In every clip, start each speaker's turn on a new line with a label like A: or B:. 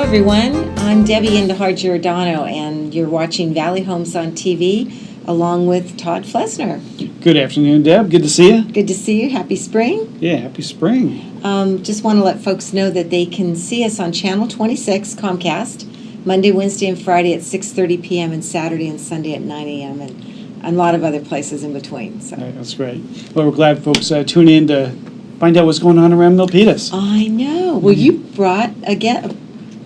A: everyone. I'm Debbie Giordano, and you're watching Valley Homes on TV along with Todd Flesner.
B: Good afternoon, Deb. Good to see you.
A: Good to see you. Happy spring.
B: Yeah, happy spring.
A: Just want to let folks know that they can see us on Channel 26 Comcast Monday, Wednesday, and Friday at 6:30 p.m. and Saturday and Sunday at 9 a.m. and a lot of other places in between. So.
B: Right, that's great. Well, we're glad folks tune in to find out what's going on around Milpitas.
A: I know. Well, you brought a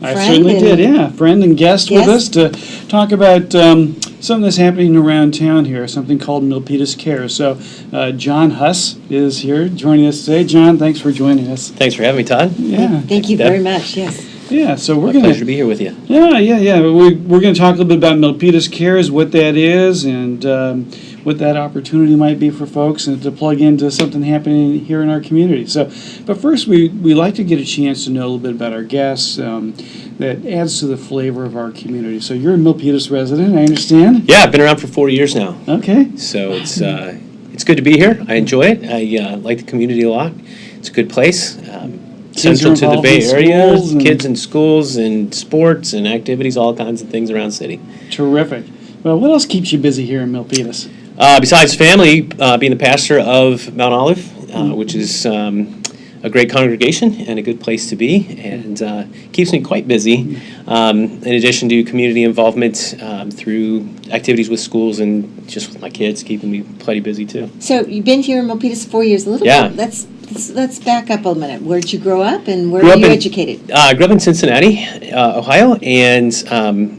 B: I certainly did, yeah. Friend and guest with us to talk about something that's happening around town here, something called Milpitas Cares. So John Huss is here joining us today. John, thanks for joining us.
C: Thanks for having me, Todd.
B: Yeah.
A: Thank you very much, yes.
B: Yeah, so we're
C: Pleasure to be here with you.
B: Yeah. We're going to talk a little bit about Milpitas Cares, what that is, and what that opportunity might be for folks, and to plug into something happening here in our community. So, but first, we like to get a chance to know a little bit about our guests. That adds to the flavor of our community. So you're a Milpitas resident, I understand?
C: Yeah, I've been around for 4 years now.
B: Okay.
C: So it's good to be here. I enjoy it. I like the community a lot. It's a good place. Central to the Bay Area, kids in schools and sports and activities, all kinds of things around the city.
B: Terrific. Well, what else keeps you busy here in Milpitas?
C: Besides family, being the pastor of Mount Olive, which is a great congregation and a good place to be, and keeps me quite busy. In addition to community involvement through activities with schools and just with my kids, keeping me plenty busy too.
A: So you've been here in Milpitas 4 years. A little bit. Let's back up a minute. Where did you grow up, and where were you educated?
C: I grew up in Cincinnati, Ohio, and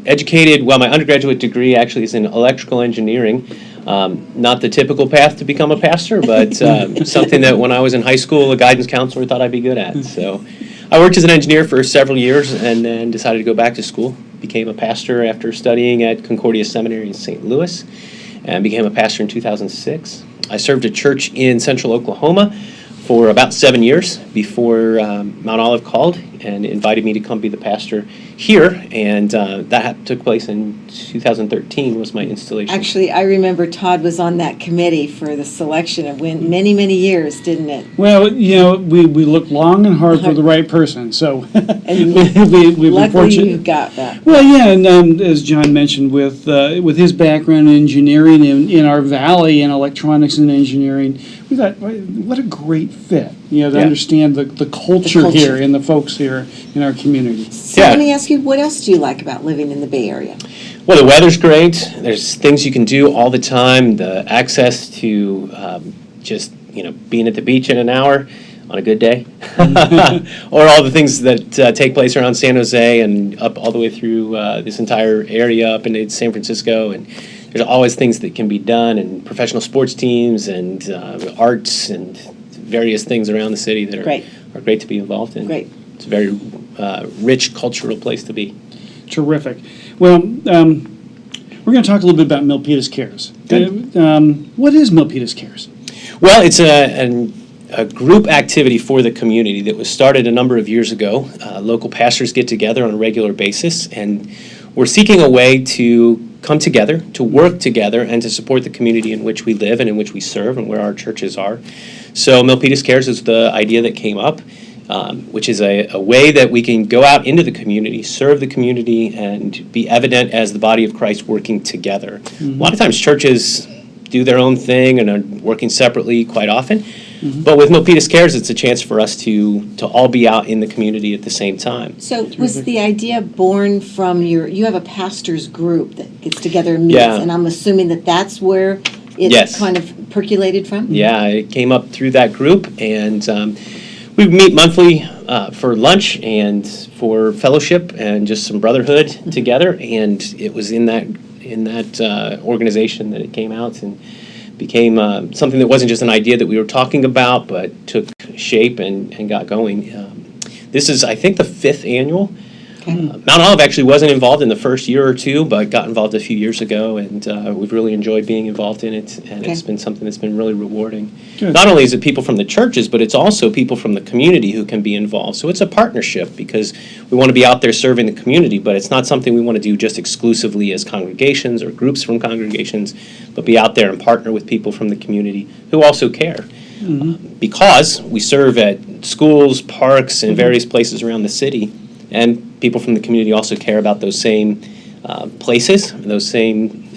C: educated. Well, my undergraduate degree actually is in electrical engineering. Not the typical path to become a pastor, but something that when I was in high school, a guidance counselor thought I'd be good at. So I worked as an engineer for several years and then decided to go back to school. Became a pastor after studying at Concordia Seminary in St. Louis and became a pastor in 2006. I served a church in central Oklahoma for about 7 years before Mount Olive called and invited me to come be the pastor here, and that took place in 2013 was my installation.
A: Actually, I remember Todd was on that committee for the selection of many, many years, didn't it?
B: Well, we looked long and hard for the right person, so we've been fortunate.
A: You got that.
B: Well, yeah, and as John mentioned, with his background in engineering in our valley in electronics and engineering, we thought, what a great fit, to understand the culture here and the folks here in our community.
A: So let me ask you, what else do you like about living in the Bay Area?
C: Well, the weather's great. There's things you can do all the time. The access to just being at the beach in an hour on a good day, or all the things that take place around San Jose and up all the way through this entire area up into San Francisco. And there's always things that can be done, and professional sports teams and arts and various things around the city that are great to be involved in.
A: Great.
C: It's a very rich cultural place to be.
B: Terrific. Well, we're going to talk a little bit about Milpitas Cares. What is Milpitas Cares?
C: Well, it's a group activity for the community that was started a number of years ago. Local pastors get together on a regular basis, and we're seeking a way to come together, to work together, and to support the community in which we live and in which we serve and where our churches are. So Milpitas Cares is the idea that came up, which is a way that we can go out into the community, serve the community, and be evident as the body of Christ working together. Mm-hmm. A lot of times churches do their own thing and are working separately quite often. Mm-hmm. But with Milpitas Cares, it's a chance for us to all be out in the community at the same time.
A: So was the idea born from you have a pastor's group that gets together and meets, and I'm assuming that's where it kind of percolated from?
C: Yeah, it came up through that group, and we meet monthly for lunch and for fellowship and just some brotherhood together, and it was in that organization that it came out and became something that wasn't just an idea that we were talking about, but took shape and got going. This is, I think, the 5th annual. Okay. Mount Olive actually wasn't involved in the first year or two, but got involved a few years ago, and we've really enjoyed being involved in it, and it's been something that's been really rewarding. Good. Not only is it people from the churches, but it's also people from the community who can be involved. So it's a partnership because we want to be out there serving the community, but it's not something we want to do just exclusively as congregations or groups from congregations, but be out there and partner with people from the community who also care. Mm-hmm. Because we serve at schools, parks, and various places around the city, and people from the community also care about those same places, those same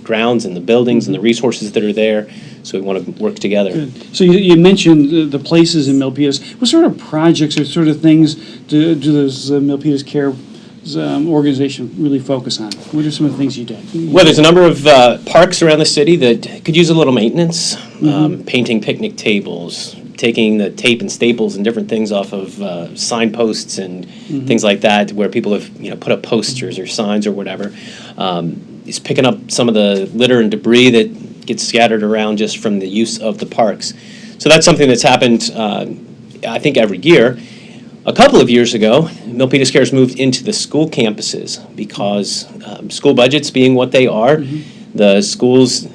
C: grounds and the buildings and the resources that are there. So we want to work together.
B: Good. So you mentioned the places in Milpitas. What sort of projects or sort of things do those Milpitas Care organization really focus on? What are some of the things you do?
C: Well, there's a number of parks around the city that could use a little maintenance. Painting picnic tables, taking the tape and staples and different things off of signposts and things like that, where people have put up posters or signs or whatever. It's picking up some of the litter and debris that gets scattered around just from the use of the parks. So that's something that's happened, I think, every year. A couple of years ago, Milpitas Cares moved into the school campuses because school budgets being what they are, the schools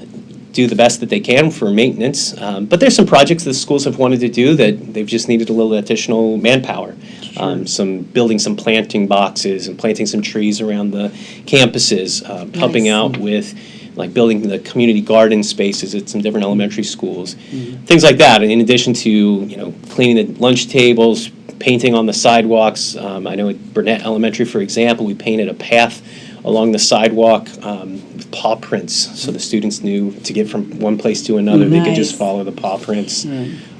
C: do the best that they can for maintenance. But there's some projects the schools have wanted to do that they've just needed a little additional manpower. Building some planting boxes and planting some trees around the campuses, helping out with like building the community garden spaces at some different elementary schools, things like that. And in addition to cleaning the lunch tables, painting on the sidewalks. I know at Burnett Elementary, for example, we painted a path along the sidewalk with paw prints, so the students knew to get from one place to another. They could just follow the paw prints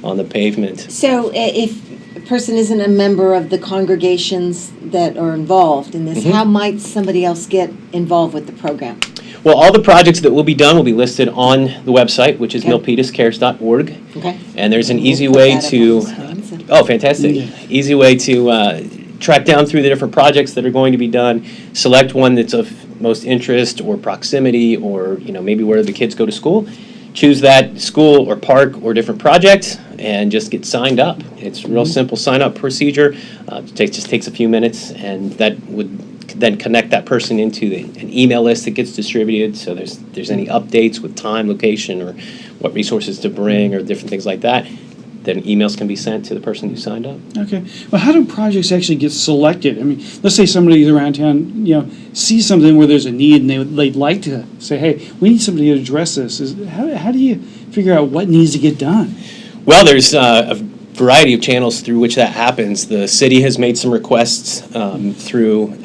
C: on the pavement.
A: So if a person isn't a member of the congregations that are involved in this, how might somebody else get involved with the program?
C: Well, all the projects that will be done will be listed on the website, which is milpitascares.org.
A: Okay.
C: And there's an easy
A: put
C: way
A: that up
C: to...
A: on the screen, so-
C: Oh, fantastic. Easy way to track down through the different projects that are going to be done, select one that's of most interest or proximity or, maybe where the kids go to school. Choose that school or park or different project and just get signed up. It's a real simple sign-up procedure. It just takes a few minutes, and that would then connect that person into an email list that gets distributed. So there's any updates with time, location, or what resources to bring or different things like that. Then emails can be sent to the person who signed up.
B: Okay. Well, how do projects actually get selected? I mean, let's say somebody around town, sees something where there's a need and they'd like to say, hey, we need somebody to address this. How do you figure out what needs to get done?
C: Well, there's a variety of channels through which that happens. The city has made some requests through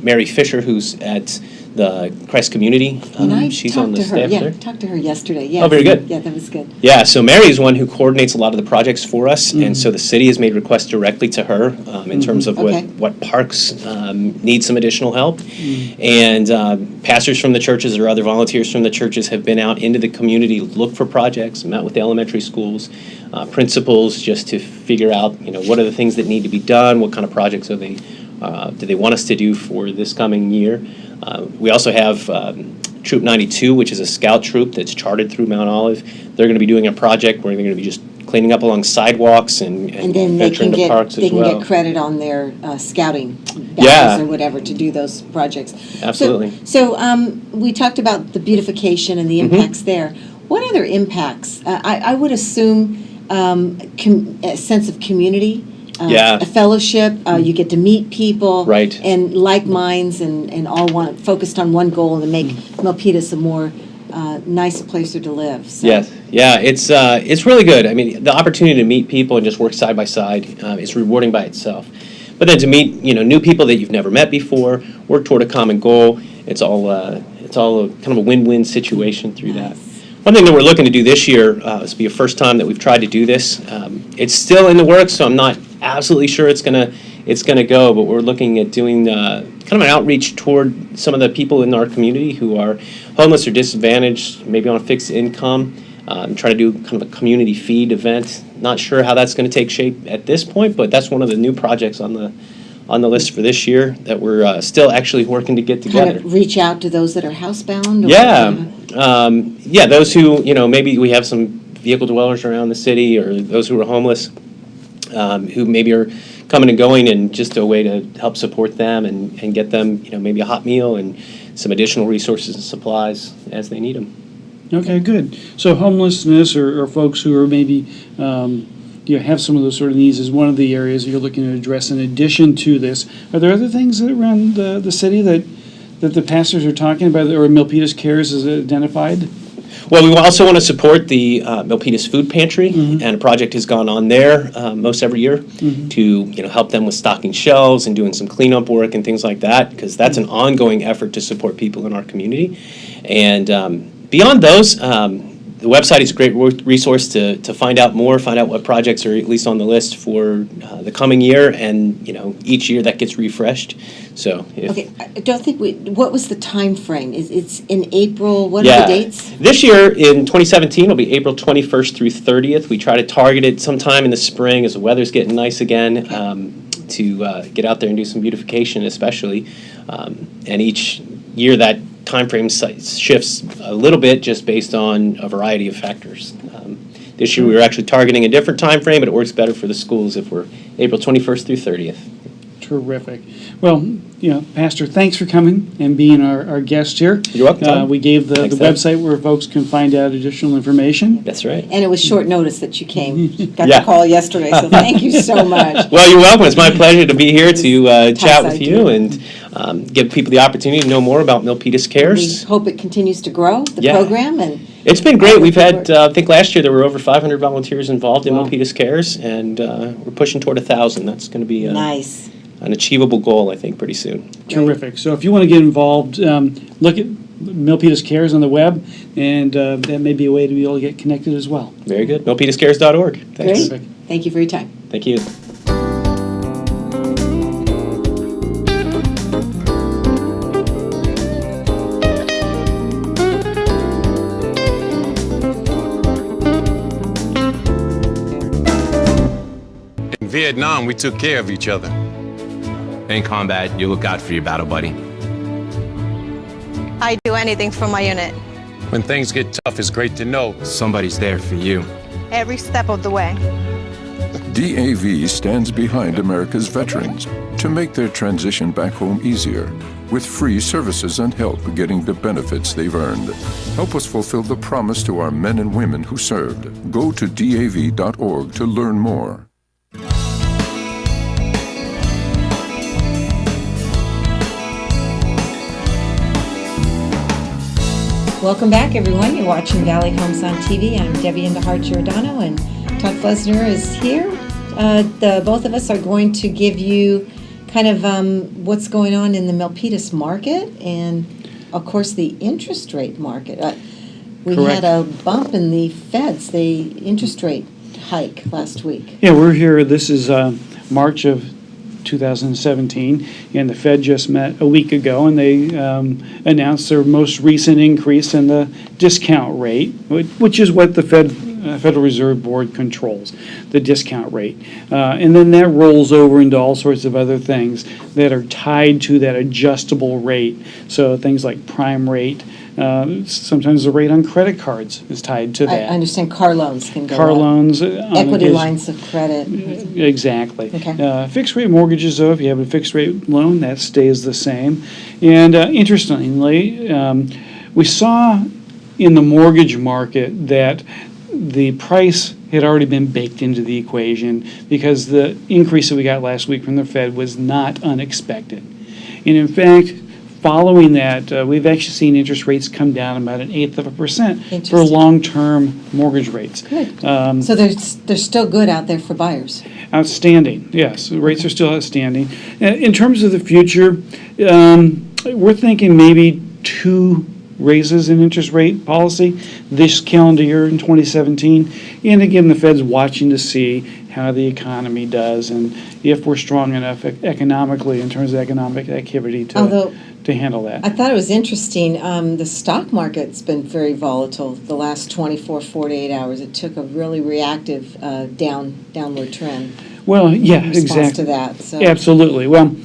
C: Mary Fisher, who's at the Christ Community. She's on the staff there.
A: Talked to her yesterday. Yes.
C: Oh, very good.
A: Yeah, that was good.
C: Yeah, so Mary is one who coordinates a lot of the projects for us, and so the city has made requests directly to her in terms of what parks need some additional help. And pastors from the churches or other volunteers from the churches have been out into the community, look for projects, met with the elementary schools, principals, just to figure out, what are the things that need to be done, what kind of projects do they want us to do for this coming year. We also have Troop 92, which is a scout troop that's chartered through Mount Olive. They're going to be doing a project where they're going to be just cleaning up along sidewalks and
A: then they can
C: venturing to parks as well.
A: get credit on their scouting badges
C: Yeah.
A: or whatever to do those projects.
C: Absolutely.
A: So we talked about the beautification and the impacts there. What other impacts? I would assume a sense of community. A fellowship, you get to meet people.
C: Right.
A: And like minds and all focused on one goal and to make Milpitas a more nice place to live. So.
C: Yes, yeah, it's really good. I mean, the opportunity to meet people and just work side by side is rewarding by itself. But then to meet new people that you've never met before, work toward a common goal, it's all a kind of a win-win situation through that. One thing that we're looking to do this year, this will be a first time that we've tried to do this. It's still in the works, so I'm not absolutely sure it's gonna go, but we're looking at doing kind of an outreach toward some of the people in our community who are homeless or disadvantaged, maybe on a fixed income. Try to do kind of a community feed event. Not sure how that's going to take shape at this point, but that's one of the new projects on the list for this year that we're still actually working to get together.
A: Kind of reach out to those that are housebound?
C: Yeah, those who, maybe we have some vehicle dwellers around the city or those who are homeless who maybe are coming and going, and just a way to help support them and get them, maybe a hot meal and some additional resources and supplies as they need them.
B: Okay, good. So homelessness or folks who are maybe have some of those sort of needs is one of the areas that you're looking to address in addition to this. Are there other things around the city that the pastors are talking about or Milpitas Cares has identified?
C: Well, we also want to support the Milpitas Food Pantry, and a project has gone on there most every year to help them with stocking shelves and doing some cleanup work and things like that, because that's an ongoing effort to support people in our community. And beyond those, the website is a great resource to find out more, find out what projects are at least on the list for the coming year, and each year that gets refreshed. So
A: Okay, I don't think what was the time frame? It's in April, what are the dates?
C: This year in 2017 it'll be April 21st through 30th. We try to target it sometime in the spring as the weather's getting nice again, to get out there and do some beautification especially. And each year that time frame shifts a little bit just based on a variety of factors. This year we were actually targeting a different time frame, but it works better for the schools if we're April 21st through 30th.
B: Terrific. Well, Pastor, thanks for coming and being our guest here.
C: You're welcome, Tom.
B: We gave the
C: Thanks, Tom.
B: website where folks can find out additional information.
C: That's right.
A: And it was short notice that you came. Got
C: Yeah.
A: the call yesterday, so thank you so much.
C: Well, you're welcome. It's my pleasure to be here to chat with
A: idea.
C: you and give people the opportunity to know more about Milpitas
A: We
C: Cares.
A: hope it continues to grow, the
C: Yeah.
A: program, and
C: It's been great. We've had,
A: Good
C: I think last year there were over 500 volunteers involved in
B: Wow.
C: Milpitas Cares, and we're pushing toward 1,000. That's going to be
A: nice.
C: an achievable goal, I think, pretty soon.
B: Terrific. So if you want to get involved, look at Milpitas Cares on the web, and that may be a way to be able to get connected as well.
C: Very good. MilpitasCares.org. Thanks.
A: Great. Thank you for your time.
C: Thank you.
D: In Vietnam, we took care of each other.
E: In combat, you look out for your battle buddy.
F: I'd do anything for my unit,
D: When things get tough, it's great to know
E: Somebody's there for you.
F: every step of the way.
G: DAV stands behind America's veterans to make their transition back home easier, with free services and help getting the benefits they've earned. Help us fulfill the promise to our men and women who served. Go to DAV.org to learn more.
A: Welcome back, everyone. You're watching Valley Homes on TV. I'm Debbie in the Heart Giordano, and Todd Flesner is here. The both of us are going to give you kind of what's going on in the Milpitas market and, of course, the interest rate market. We
B: Correct.
A: had a bump in the Feds, the interest rate hike last week.
B: Yeah, we're here. This is March of 2017, and the Fed just met a week ago, and they announced their most recent increase in the discount rate, which is what the Federal Reserve Board controls, the discount rate. And then that rolls over into all sorts of other things that are tied to that adjustable rate. So things like prime rate, sometimes the rate on credit cards is tied to
A: I
B: that.
A: understand car loans can go
B: Car
A: up.
B: loans.
A: Equity lines of credit.
B: Exactly.
A: Okay.
B: Fixed rate mortgages, though, if you have a fixed rate loan, that stays the same. And interestingly, we saw in the mortgage market that the price had already been baked into the equation because the increase that we got last week from the Fed was not unexpected. And in fact, following that, we've actually seen interest rates come down about 1/8% for
A: Interesting.
B: long-term mortgage rates.
A: Good. So they're still good out there for buyers.
B: Outstanding, yes. The rates are still outstanding. In terms of the future, we're thinking maybe 2 raises in interest rate policy this calendar year in 2017. And again, the Fed's watching to see how the economy does and if we're strong enough economically in terms of economic activity
A: Although
B: to handle that.
A: I thought it was interesting, the stock market's been very volatile the last 24, 48 hours. It took a really reactive downward trend
B: Well, yeah,
A: in response
B: exactly.
A: to that. So
B: Absolutely. Well,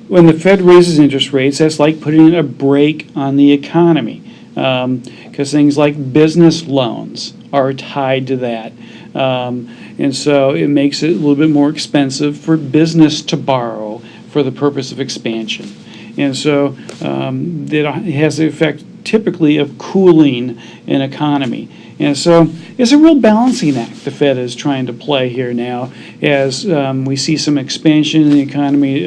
B: when the Fed raises interest rates, that's like putting a brake on the economy, because things like business loans are tied to that. And so it makes it a little bit more expensive for business to borrow for the purpose of expansion. And so it has the effect typically of cooling an economy. And so it's a real balancing act the Fed is trying to play here now as we see some expansion in the economy.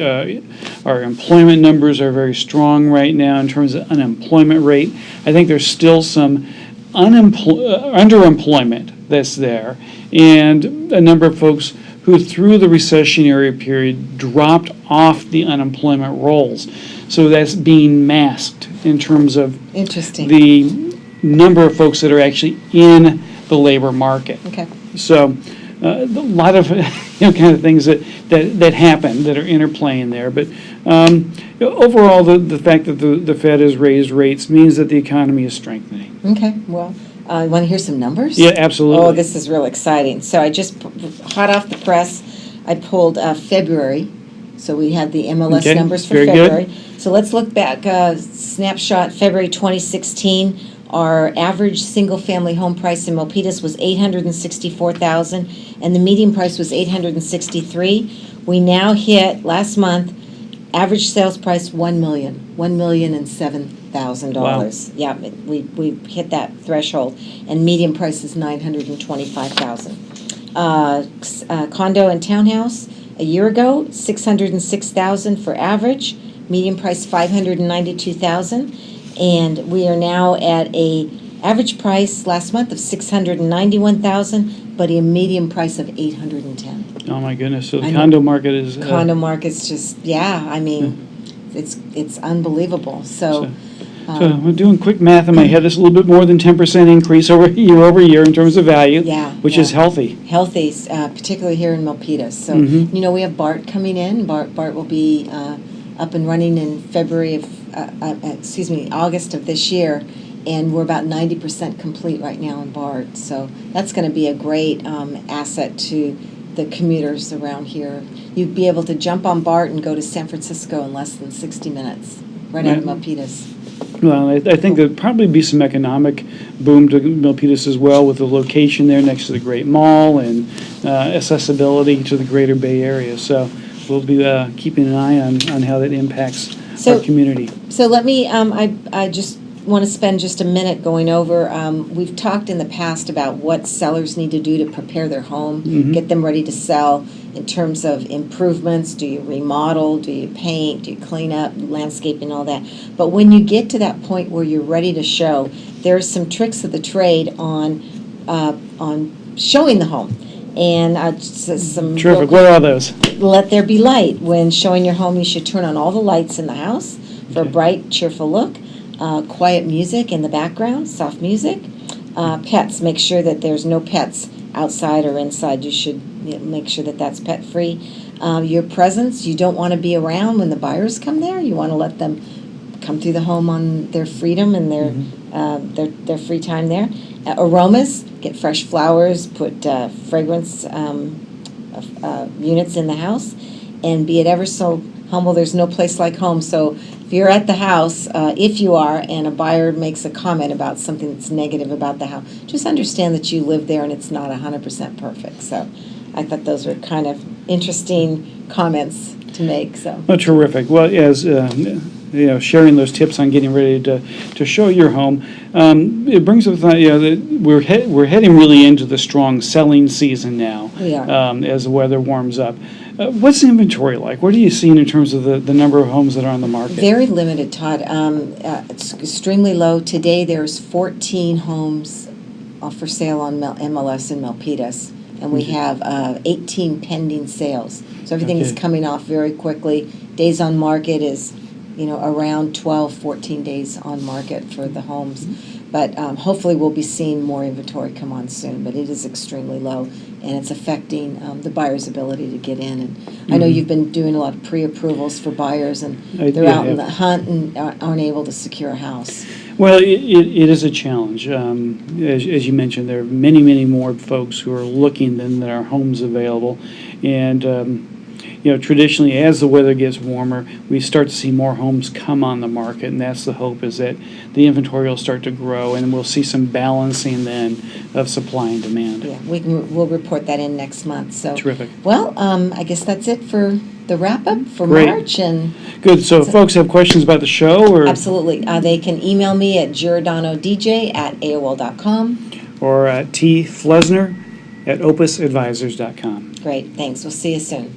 B: Our employment numbers are very strong right now in terms of unemployment rate. I think there's still some underemployment that's there, and a number of folks who through the recessionary period dropped off the unemployment rolls. So that's being masked in terms of
A: Interesting.
B: the number of folks that are actually in the labor market.
A: Okay.
B: So a lot of kind of things that happen that are interplaying there. But overall, the fact that the Fed has raised rates means that the economy is strengthening.
A: Okay, well, you want to hear some numbers?
B: Yeah, absolutely.
A: Oh, this is real exciting. So I just, hot off the press, I pulled February. So we had the MLS
B: Okay,
A: numbers for
B: very good.
A: February. So let's look back, snapshot, February 2016. Our average single-family home price in Milpitas was $864,000, and the median price was $863,000. We now hit, last month, average sales price $1,007,000. Yeah, we hit that threshold, and median price is $925,000. Condo and townhouse, a year ago, $606,000 for average, median price $592,000. And we are now at a average price last month of $691,000, but a median price of $810,000.
B: Oh my goodness! So
A: I
B: the
A: know.
B: condo market is
A: Condo market's just, I mean, it's unbelievable. So
B: So we're doing quick math in my head. It's a little bit more than 10% increase over year in terms of value, which is healthy.
A: Healthy, particularly here in Milpitas. So we have BART coming in. BART will be up and running in August of this year, and we're about 90% complete right now in BART. So that's going to be a great asset to the commuters around here. You'd be able to jump on BART and go to San Francisco in less than 60 minutes, right out of Milpitas.
B: Well, I think there'd probably be some economic boom to Milpitas as well with the location there next to the Great Mall and accessibility to the greater Bay Area. So we'll be keeping an eye on how that impacts our community.
A: So let me, I just want to spend just a minute going over, we've talked in the past about what sellers need to do to prepare their home, get them ready to sell in terms of improvements. Do you remodel? Do you paint? Do you clean up? Landscaping, all that. But when you get to that point where you're ready to show, there's some tricks of the trade on showing the home. And some
B: Terrific. What are those?
A: Let there be light. When showing your home, you should turn on all the lights in the house for a bright, cheerful look. Quiet music in the background, soft music. Pets, make sure that there's no pets outside or inside. You should make sure that that's pet-free. Your presence, you don't want to be around when the buyers come there. You want to let them come through the home on their freedom and their free time there. Aromas, get fresh flowers, put fragrance units in the house, and be it ever so humble. There's no place like home. So if you're at the house, if you are, and a buyer makes a comment about something that's negative about the house, just understand that you live there and it's not 100% perfect. So I thought those were kind of interesting comments to make. So.
B: Oh, terrific. Well, as sharing those tips on getting ready to show your home, it brings up the thought, that we're heading really into the strong selling season now.
A: We are.
B: As the weather warms up. What's the inventory like? What are you seeing in terms of the number of homes that are on the market?
A: Very limited, Todd. It's extremely low. Today there's 14 homes for sale on MLS in Milpitas, and we have 18 pending sales. So everything is coming off very quickly. Days on market is, around 12, 14 days on market for the homes. But hopefully we'll be seeing more inventory come on soon, but it is extremely low, and it's affecting the buyer's ability to get in. And I know you've been doing a lot of pre-approvals for buyers, and they're out in the hunt and aren't able to secure a house.
B: Well, it is a challenge. As you mentioned, there are many, many more folks who are looking than there are homes available. And traditionally, as the weather gets warmer, we start to see more homes come on the market, and that's the hope, is that the inventory will start to grow, and we'll see some balancing then of supply and demand.
A: Yeah, we'll report that in next month. So
B: terrific.
A: Well, I guess that's it for the wrap-up for
B: Great.
A: March. And
B: good. So if folks have questions about the show, or
A: absolutely, they can email me at giordanodj@aol.com.
B: or T. Flesner at opusadvisors.com.
A: Great, thanks. We'll see you soon.